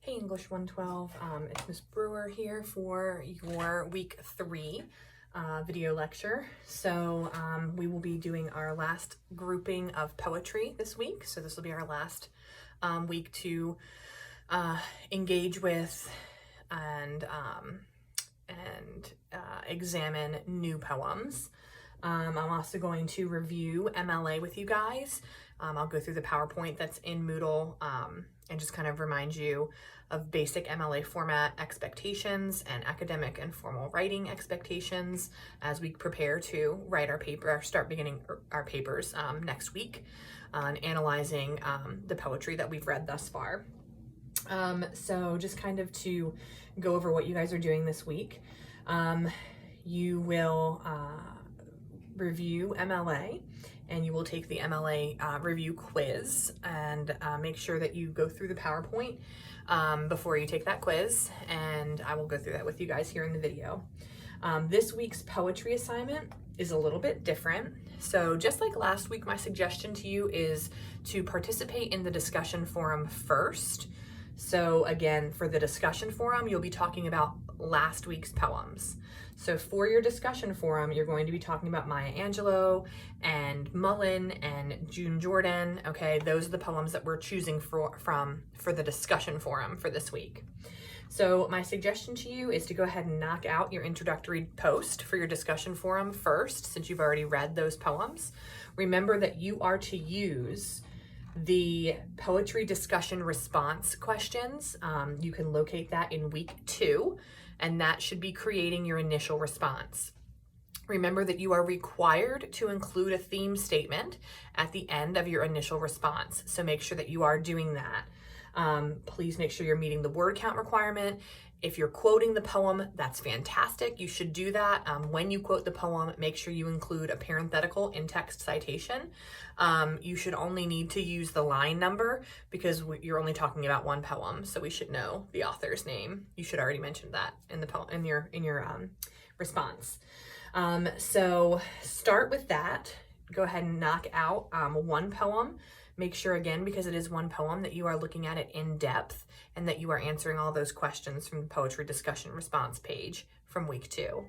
Hey English 112, it's Miss Brewer here for your week 3 video lecture. So we will be doing our last grouping of poetry this week. So this will be our last week to engage with and examine new poems. I'm also going to review MLA with you guys. I'll go through the PowerPoint that's in Moodle and just kind of remind you of basic MLA format expectations and academic and formal writing expectations as we prepare to write our paper, start beginning our papers next week on analyzing the poetry that we've read thus far. So just kind of to go over what you guys are doing this week. You will review MLA and you will take the MLA review quiz and make sure that you go through the PowerPoint before you take that quiz, and I will go through that with you guys here in the video. This week's poetry assignment is a little bit different. So just like last week, my suggestion to you is to participate in the discussion forum first. So again, for the discussion forum, you'll be talking about last week's poems. So for your discussion forum, you're going to be talking about Maya Angelou and Mullen and June Jordan. Okay, those are the poems that we're choosing for the discussion forum for this week. So my suggestion to you is to go ahead and knock out your introductory post for your discussion forum first, since you've already read those poems. Remember that you are to use the poetry discussion response questions. You can locate that in week 2, and that should be creating your initial response. Remember that you are required to include a theme statement at the end of your initial response. So make sure that you are doing that. Please make sure you're meeting the word count requirement. If you're quoting the poem, that's fantastic. You should do that. When you quote the poem, make sure you include a parenthetical in-text citation. You should only need to use the line number because you're only talking about one poem, so we should know the author's name. You should already mention that in the poem, in your response. So start with that. Go ahead and knock out one poem. Make sure, again, because it is one poem, that you are looking at it in depth and that you are answering all those questions from the poetry discussion response page from week 2.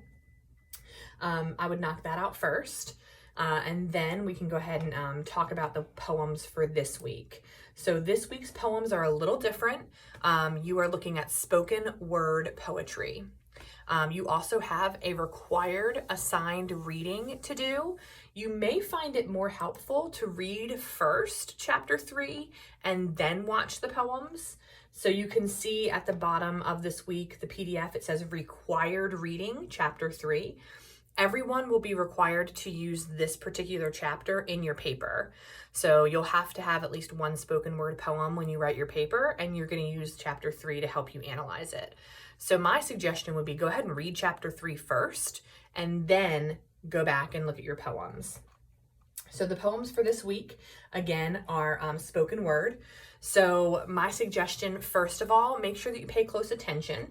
I would knock that out first, and then we can go ahead and talk about the poems for this week. So this week's poems are a little different. You are looking at spoken word poetry. You also have a required assigned reading to do. You may find it more helpful to read first chapter 3 and then watch the poems. So you can see at the bottom of this week, the PDF, it says required reading, chapter 3. Everyone will be required to use this particular chapter in your paper. So you'll have to have at least one spoken word poem when you write your paper, and you're going to use chapter 3 to help you analyze it. So my suggestion would be go ahead and read chapter 3 first, and then go back and look at your poems. So the poems for this week, again, are spoken word. So my suggestion, first of all, make sure that you pay close attention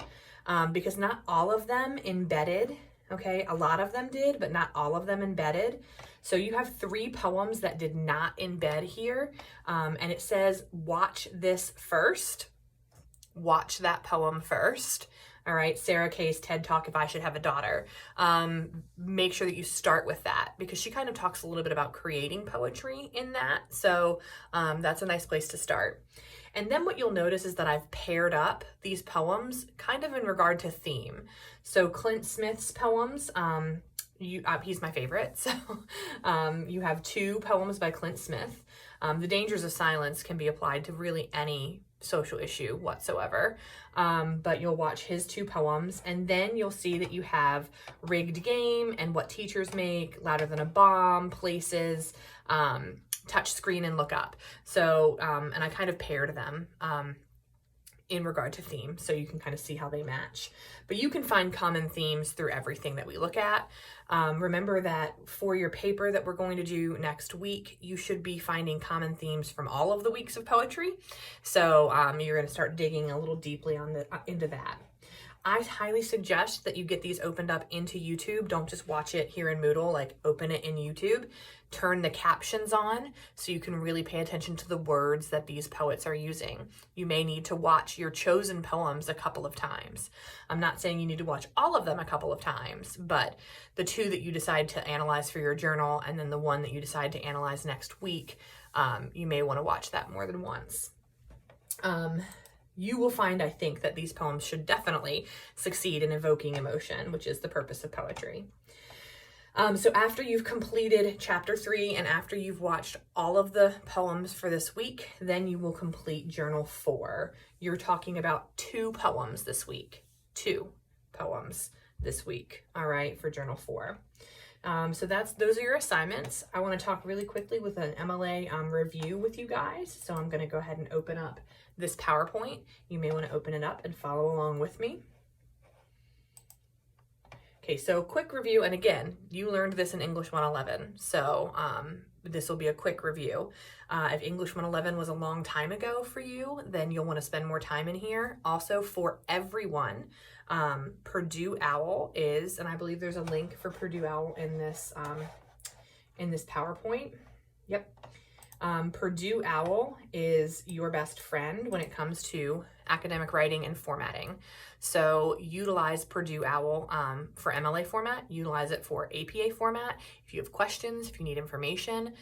because not all of them embedded. Okay, a lot of them did, but not all of them embedded. So you have 3 poems that did not embed here, and it says, watch this first. Watch that poem first. All right, Sarah Kay's TED Talk, If I Should Have a Daughter. Make sure that you start with that because she kind of talks a little bit about creating poetry in that. So that's a nice place to start. And then what you'll notice is that I've paired up these poems kind of in regard to theme. So Clint Smith's poems, he's my favorite. So you have 2 poems by Clint Smith. The Dangers of Silence can be applied to really any social issue whatsoever, but you'll watch his 2 poems, and then you'll see that you have Rigged Game and What Teachers Make, Louder Than a Bomb, Places, Touch Screen, and Look Up. So and I kind of paired them in regard to theme, so you can kind of see how they match. But you can find common themes through everything that we look at. Remember that for your paper that we're going to do next week, you should be finding common themes from all of the weeks of poetry. So you're going to start digging a little deeply into that. I highly suggest that you get these opened up into YouTube. Don't just watch it here in Moodle, like open it in YouTube. Turn the captions on so you can really pay attention to the words that these poets are using. You may need to watch your chosen poems a couple of times. I'm not saying you need to watch all of them a couple of times, but the two that you decide to analyze for your journal and then the one that you decide to analyze next week, you may want to watch that more than once. You will find, I think, that these poems should definitely succeed in evoking emotion, which is the purpose of poetry. So after you've completed chapter 3 and after you've watched all of the poems for this week, then you will complete journal 4. You're talking about 2 poems this week. 2 poems this week, all right, for journal 4. So those are your assignments. I want to talk really quickly with an MLA review with you guys. So I'm going to go ahead and open up this PowerPoint. You may want to open it up and follow along with me. Okay, so quick review, and again, you learned this in English 111, so this will be a quick review. If English 111 was a long time ago for you, then you'll want to spend more time in here. Also, for everyone, Purdue OWL is, and I believe there's a link for Purdue OWL in this PowerPoint. Yep. Purdue OWL is your best friend when it comes to academic writing and formatting. So utilize Purdue OWL for MLA format, utilize it for APA format. If you have questions, if you need information,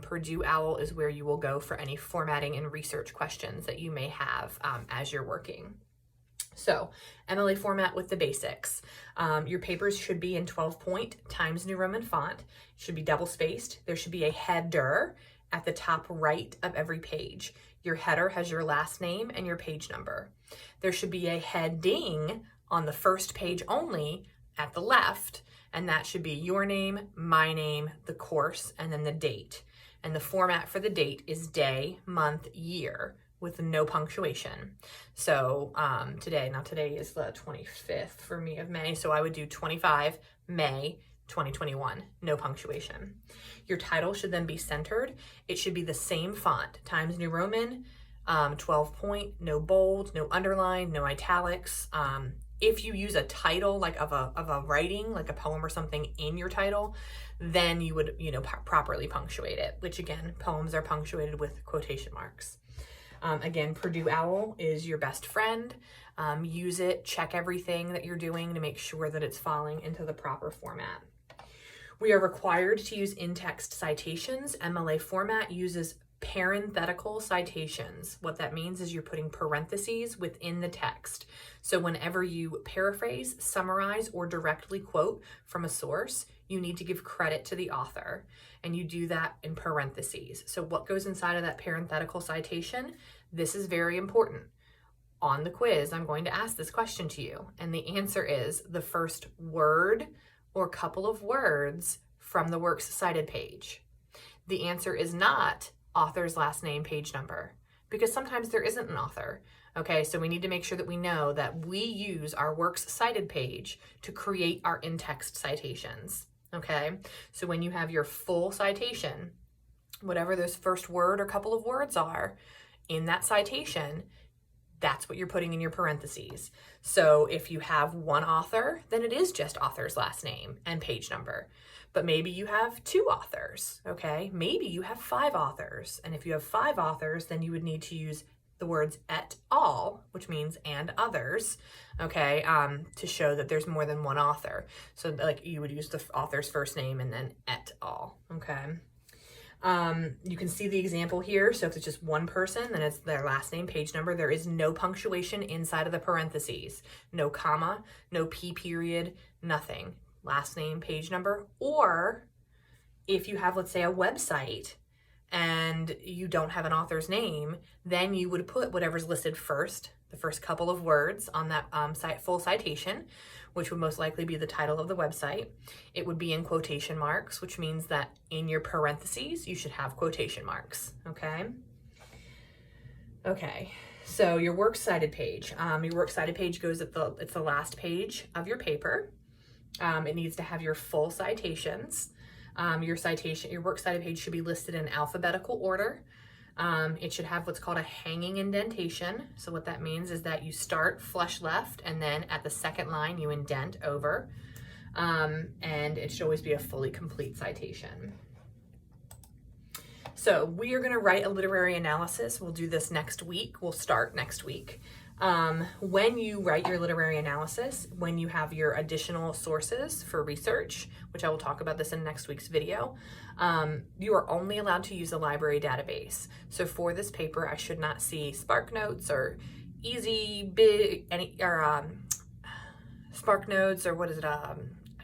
Purdue OWL is where you will go for any formatting and research questions that you may have as you're working. So MLA format with the basics. Your papers should be in 12-point Times New Roman font. It should be double spaced. There should be a header at the top right of every page. Your header has your last name and your page number. There should be a heading on the first page only at the left, and that should be your name, my name, the course, and then the date. And the format for the date is day, month, year, with no punctuation. So today is the 25th for me of May, so I would do 25 May 2021, no punctuation. Your title should then be centered. It should be the same font, Times New Roman, 12-point, no bold, no underline, no italics. If you use a title like of a writing, like a poem or something in your title, then you would, properly punctuate it, which again, poems are punctuated with quotation marks. Again, Purdue OWL is your best friend. Use it, check everything that you're doing to make sure that it's falling into the proper format. We are required to use in-text citations. MLA format uses parenthetical citations. What that means is you're putting parentheses within the text. So whenever you paraphrase, summarize, or directly quote from a source, you need to give credit to the author, and you do that in parentheses. So what goes inside of that parenthetical citation? This is very important. On the quiz, I'm going to ask this question to you, and the answer is the first word or couple of words from the works cited page. The answer is not author's last name, page number, because sometimes there isn't an author. Okay, so we need to make sure that we know that we use our works cited page to create our in-text citations. Okay, so when you have your full citation, whatever those first word or couple of words are in that citation, that's what you're putting in your parentheses. So if you have one author, then it is just author's last name and page number. But maybe you have 2 authors, okay? Maybe you have 5 authors. And if you have 5 authors, then you would need to use the words et al., which means and others, okay, to show that there's more than one author. So like you would use the author's first name and then et al., okay? You can see the example here. So if it's just one person, then it's their last name, page number. There is no punctuation inside of the parentheses, no comma, no P period, nothing. Last name, page number. Or if you have, let's say, a website and you don't have an author's name, then you would put whatever's listed first, the first couple of words on that full citation, which would most likely be the title of the website. It would be in quotation marks, which means that in your parentheses, you should have quotation marks, okay? Okay, so your works cited page. Your works cited page goes it's the last page of your paper. It needs to have your full citations. Your works cited page should be listed in alphabetical order. It should have what's called a hanging indentation. So what that means is that you start flush left, and then at the second line you indent over. And it should always be a fully complete citation. So we are going to write a literary analysis. We'll do this next week. We'll start next week. When you write your literary analysis, when you have your additional sources for research, which I will talk about this in next week's video, you are only allowed to use a library database. So for this paper, I should not see SparkNotes or SparkNotes or what is it,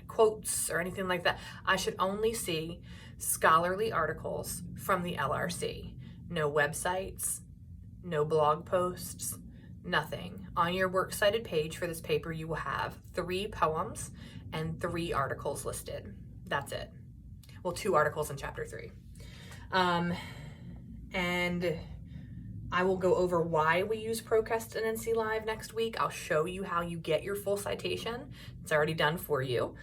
quotes or anything like that. I should only see scholarly articles from the LRC. No websites, no blog posts, nothing. On your works cited page for this paper, you will have 3 poems and 3 articles listed. That's it. Well, 2 articles in chapter 3. And I will go over why we use ProQuest and NC Live next week. I'll show you how you get your full citation. It's already done for you.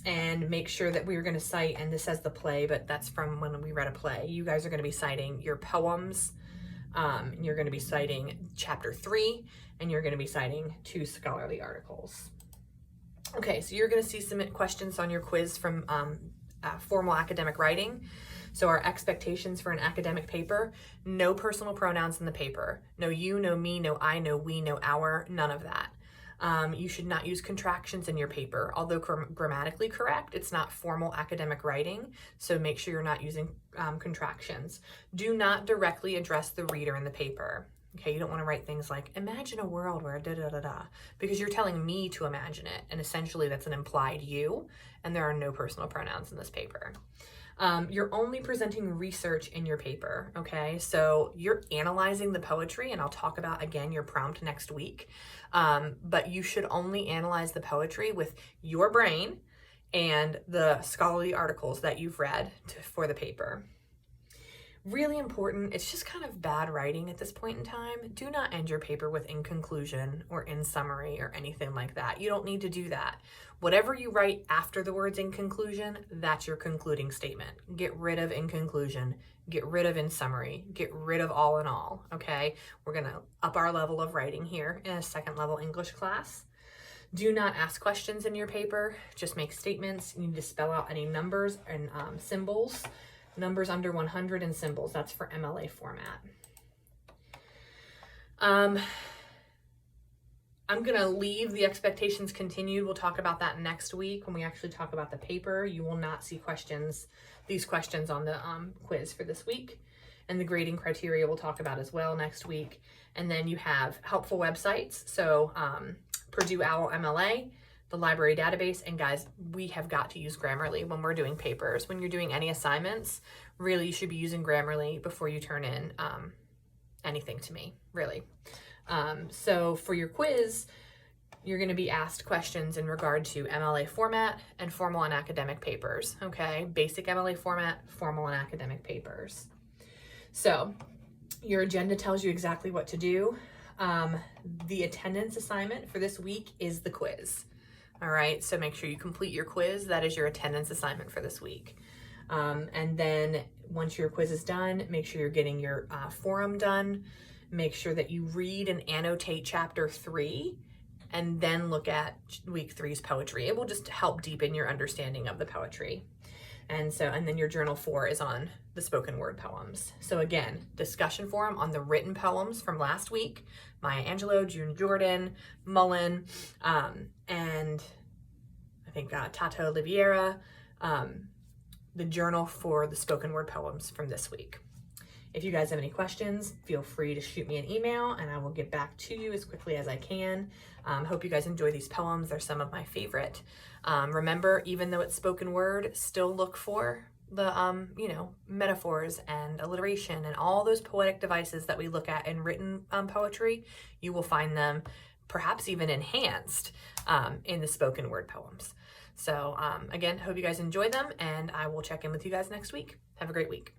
And make sure that we're going to cite, and this says the play, but that's from when we read a play. You guys are going to be citing your poems. You're going to be citing chapter 3, and you're going to be citing 2 scholarly articles. Okay, so you're going to see some questions on your quiz from formal academic writing. So our expectations for an academic paper: no personal pronouns in the paper. No you, no me, no I, no we, no our, none of that. You should not use contractions in your paper. Although grammatically correct, it's not formal academic writing, so make sure you're not using contractions. Do not directly address the reader in the paper. Okay, you don't want to write things like, imagine a world where da-da-da-da, because you're telling me to imagine it, and essentially that's an implied you, and there are no personal pronouns in this paper. You're only presenting research in your paper, okay? So you're analyzing the poetry, and I'll talk about, again, your prompt next week. But you should only analyze the poetry with your brain and the scholarly articles that you've read for the paper. Really important, it's just kind of bad writing at this point in time. Do not end your paper with in conclusion or in summary or anything like that. You don't need to do that. Whatever you write after the words in conclusion, that's your concluding statement. Get rid of in conclusion, get rid of in summary, get rid of all in all, okay? We're gonna up our level of writing here in a second level English class. Do not ask questions in your paper, just make statements. You need to spell out any numbers and symbols. Numbers under 100 and symbols. That's for MLA format. I'm going to leave the expectations continued. We'll talk about that next week when we actually talk about the paper. You will not see these questions on the quiz for this week. And the grading criteria we'll talk about as well next week. And then you have helpful websites. So Purdue OWL MLA, the library database, and guys, we have got to use Grammarly when we're doing papers. When you're doing any assignments, really you should be using Grammarly before you turn in anything to me, really. So for your quiz, you're going to be asked questions in regard to MLA format and formal and academic papers, okay? Basic MLA format, formal and academic papers. So your agenda tells you exactly what to do. The attendance assignment for this week is the quiz. All right, so make sure you complete your quiz. That is your attendance assignment for this week. And then once your quiz is done, make sure you're getting your forum done. Make sure that you read and annotate chapter 3 and then look at week 3's poetry. It will just help deepen your understanding of the poetry. And then your journal 4 is on the spoken word poems. So again, discussion forum on the written poems from last week: Maya Angelou, June Jordan, Mullen, and I think Tata Oliveira. The journal for the spoken word poems from this week. If you guys have any questions, feel free to shoot me an email and I will get back to you as quickly as I can. Hope you guys enjoy these poems. They're some of my favorite. Remember, even though it's spoken word, still look for the, metaphors and alliteration and all those poetic devices that we look at in written poetry. You will find them perhaps even enhanced in the spoken word poems. So again, hope you guys enjoy them, and I will check in with you guys next week. Have a great week.